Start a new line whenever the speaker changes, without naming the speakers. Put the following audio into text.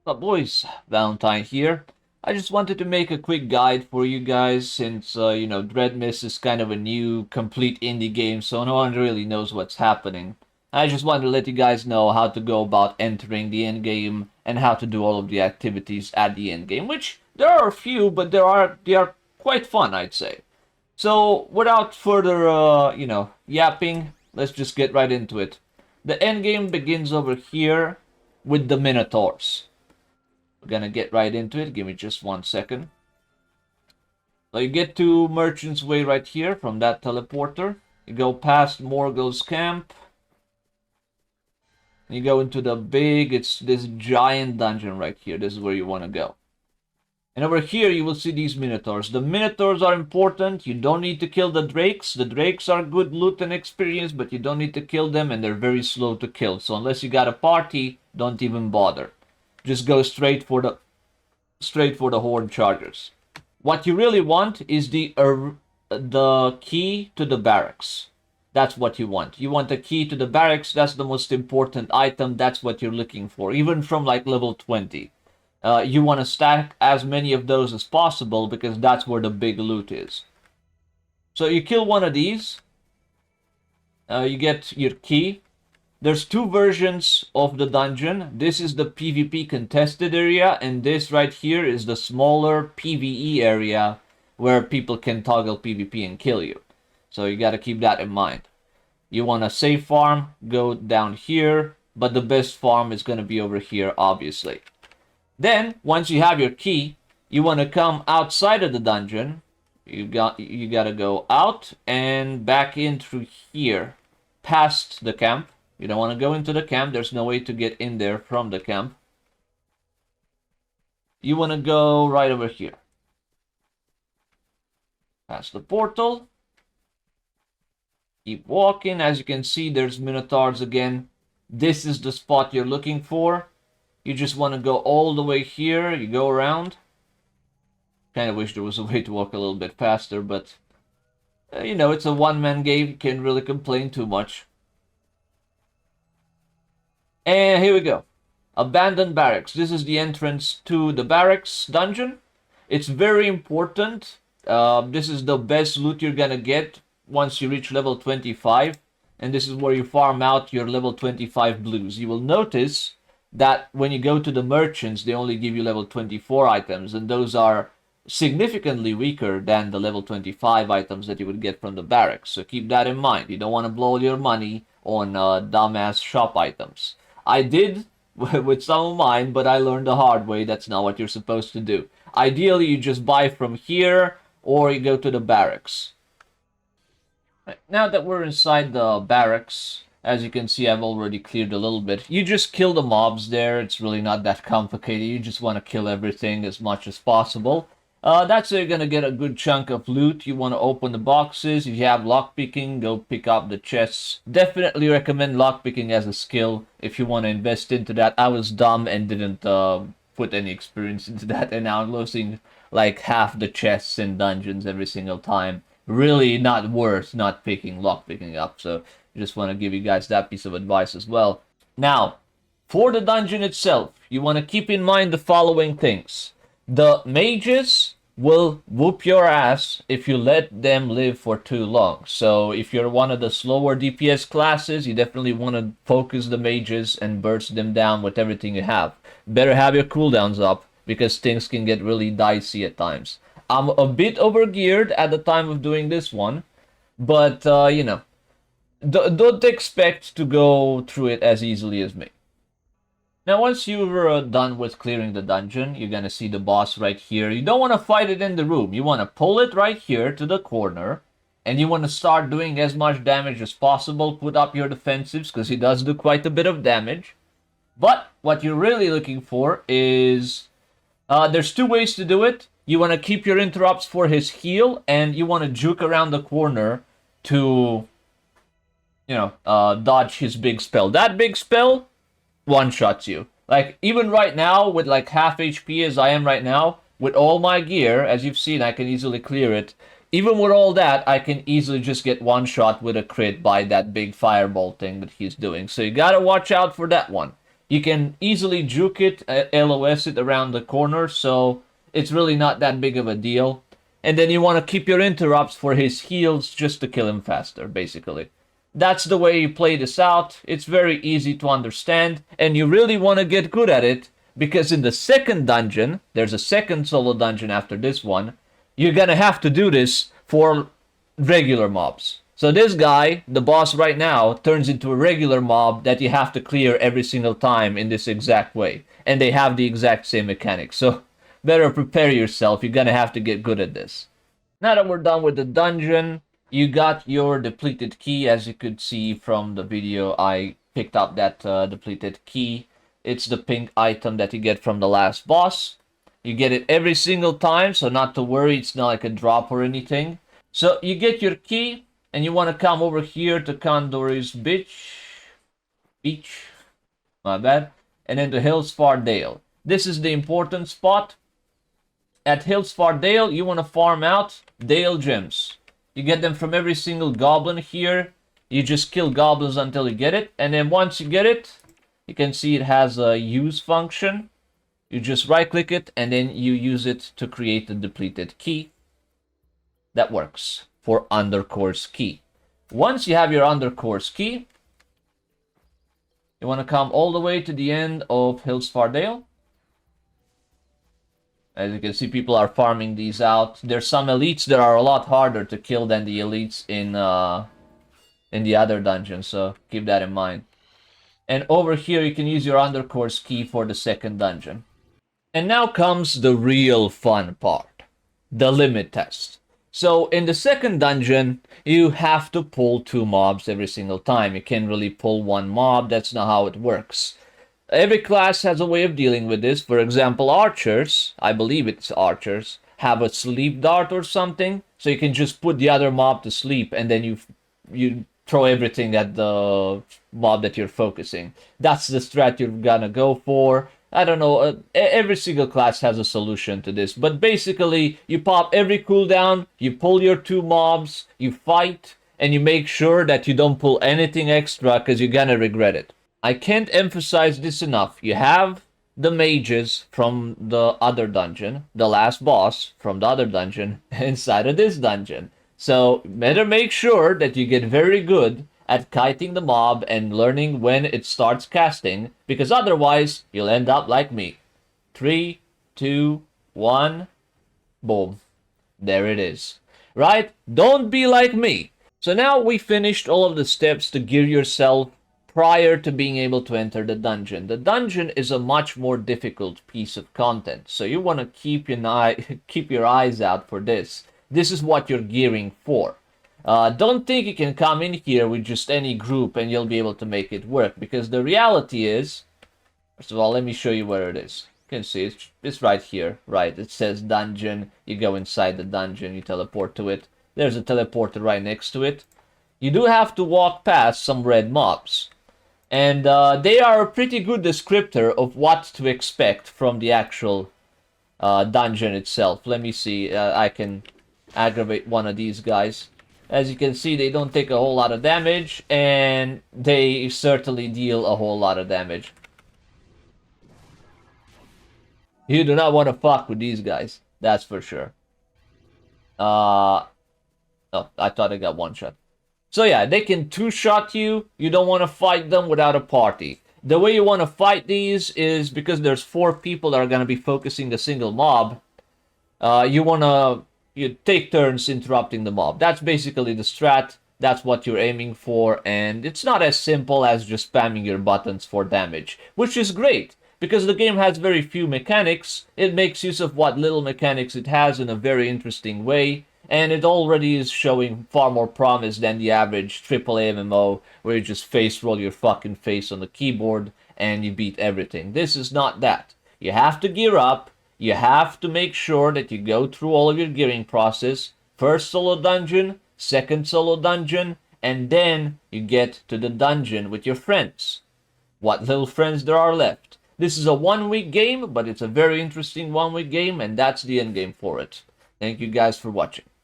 What's up, boys? Valentine here. I just wanted to make a quick guide for you guys since, Dreadmyst is kind of a new, complete indie game, so no one really knows what's happening. I just wanted to let you guys know how to go about entering the endgame and how to do all of the activities at the endgame, which there are a few, but they are quite fun, I'd say. So, without further, yapping, let's just get right into it. The endgame begins over here with the Minotaurs. We're gonna get right into it. Give me just 1 second. So you get to Merchant's Way right here from that teleporter. You go past Morgul's camp. And you go into it's this giant dungeon right here. This is where you want to go. And over here you will see these Minotaurs. The Minotaurs are important. You don't need to kill the Drakes. The Drakes are good loot and experience, but you don't need to kill them, and they're very slow to kill. So unless you got a party, don't even bother. Just go straight for the horde chargers. What you really want is the key to the barracks. That's what you want. You want the key to the barracks. That's the most important item. That's what you're looking for. Even from like level 20. You want to stack as many of those as possible because that's where the big loot is. So you kill one of these. You get your key. There's two versions of the dungeon. This is the PvP contested area, and this right here is the smaller PvE area where people can toggle PvP and kill you. So you gotta keep that in mind. You want a safe farm, go down here, but the best farm is gonna be over here, obviously. Then, once you have your key, you want to come outside of the dungeon. You gotta go out and back in through here, past the camp. You don't want to go into the camp. There's no way to get in there from the camp. You want to go right over here. Past the portal. Keep walking. As you can see, there's Minotaurs again. This is the spot you're looking for. You just want to go all the way here. You go around. Kind of wish there was a way to walk a little bit faster, but it's a one-man game. You can't really complain too much. And here we go. Abandoned barracks. This is the entrance to the barracks dungeon. It's very important. This is the best loot you're gonna get once you reach level 25. And this is where you farm out your level 25 blues. You will notice that when you go to the merchants, they only give you level 24 items. And those are significantly weaker than the level 25 items that you would get from the barracks. So keep that in mind. You don't want to blow your money on dumbass shop items. I did with some of mine, but I learned the hard way. That's not what you're supposed to do. Ideally, you just buy from here, or you go to the barracks. Right, now that we're inside the barracks, as you can see, I've already cleared a little bit. You just kill the mobs there. It's really not that complicated. You just want to kill everything as much as possible. That's how you're going to get a good chunk of loot. You want to open the boxes. If you have lockpicking, go pick up the chests. Definitely recommend lockpicking as a skill if you want to invest into that. I was dumb and didn't put any experience into that, and now I'm losing like half the chests in dungeons every single time. Really not worth not picking lockpicking up, so I just want to give you guys that piece of advice as well. Now, for the dungeon itself, you want to keep in mind the following things. The mages will whoop your ass if you let them live for too long. So if you're one of the slower DPS classes, you definitely want to focus the mages and burst them down with everything you have. Better have your cooldowns up because things can get really dicey at times. I'm a bit overgeared at the time of doing this one, but don't expect to go through it as easily as me. Now, once you're done with clearing the dungeon, you're gonna see the boss right here. You don't want to fight it in the room. You want to pull it right here to the corner, and you want to start doing as much damage as possible. Put up your defensives, because he does do quite a bit of damage. But what you're really looking for is... there's two ways to do it. You want to keep your interrupts for his heal, and you want to juke around the corner to, dodge his big spell. That big spell one-shots you. Like, even right now, with like half HP as I am right now, with all my gear, as you've seen, I can easily clear it. Even with all that, I can easily just get one-shot with a crit by that big fireball thing that he's doing. So you gotta watch out for that one. You can easily juke it, LOS it around the corner, so it's really not that big of a deal. And then you want to keep your interrupts for his heals just to kill him faster, basically. That's the way you play this out. It's very easy to understand, and you really want to get good at it, because in the second dungeon, there's a second solo dungeon after this one, you're gonna have to do this for regular mobs. So this guy, the boss right now, turns into a regular mob that you have to clear every single time in this exact way. And they have the exact same mechanics. So better prepare yourself. You're gonna have to get good at this. Now that we're done with the dungeon, you got your depleted key. As you could see from the video, I picked up that depleted key. It's the pink item that you get from the last boss. You get it every single time, so not to worry, it's not like a drop or anything. So you get your key, and you want to come over here to Condor's Beach, my bad, and then to Hillsfar Dale. This is the important spot. At Hillsfar Dale, you want to farm out Dale gems. You get them from every single goblin here. You just kill goblins until you get it, and then once you get it, you can see it has a use function. You just right click it and then you use it to create the depleted key. That works for undercourse key. Once you have your undercourse key, you want to come all the way to the end of Hillsfar Dale. As you can see, people are farming these out. There's some elites that are a lot harder to kill than the elites in the other dungeons, so keep that in mind. And over here, you can use your undercourse key for the second dungeon. And now comes the real fun part, the limit test. So in the second dungeon, you have to pull 2 mobs every single time. You can't really pull 1 mob, that's not how it works. Every class has a way of dealing with this. For example, archers, I believe it's archers, have a sleep dart or something, so you can just put the other mob to sleep and then you throw everything at the mob that you're focusing. That's the strat you're gonna go for. I don't know, every single class has a solution to this, but basically you pop every cooldown, you pull your 2 mobs, you fight, and you make sure that you don't pull anything extra because you're gonna regret it. I can't emphasize this enough. You have the mages from the other dungeon, the last boss from the other dungeon, inside of this dungeon. So better make sure that you get very good at kiting the mob and learning when it starts casting, because otherwise you'll end up like me. 3, 2, 1, boom. There it is. Right? Don't be like me. So now we finished all of the steps to gear yourself prior to being able to enter the dungeon. The dungeon is a much more difficult piece of content, so you want to keep your eyes out for this. This is what you're gearing for. Don't think you can come in here with just any group and you'll be able to make it work, because the reality is, first of all, let me show you where it is. You can see it's right here, right? It says dungeon. You go inside the dungeon, you teleport to it. There's a teleporter right next to it. You do have to walk past some red mobs, and they are a pretty good descriptor of what to expect from the actual dungeon itself. Let me see, I can aggravate one of these guys. As you can see, they don't take a whole lot of damage, and they certainly deal a whole lot of damage. You do not want to fuck with these guys, that's for sure. Oh, I thought I got one shot. So yeah, they can 2-shot you. You don't want to fight them without a party. The way you want to fight these is, because there's 4 people that are going to be focusing the single mob, you take turns interrupting the mob. That's basically the strat. That's what you're aiming for, and it's not as simple as just spamming your buttons for damage, which is great, because the game has very few mechanics. It makes use of what little mechanics it has in a very interesting way, and it already is showing far more promise than the average AAA MMO, where you just face roll your fucking face on the keyboard and you beat everything. This is not that. You have to gear up. You have to make sure that you go through all of your gearing process. First solo dungeon, second solo dungeon, and then you get to the dungeon with your friends. What little friends there are left. This is a 1-week game, but it's a very interesting 1-week game, and that's the end game for it. Thank you guys for watching.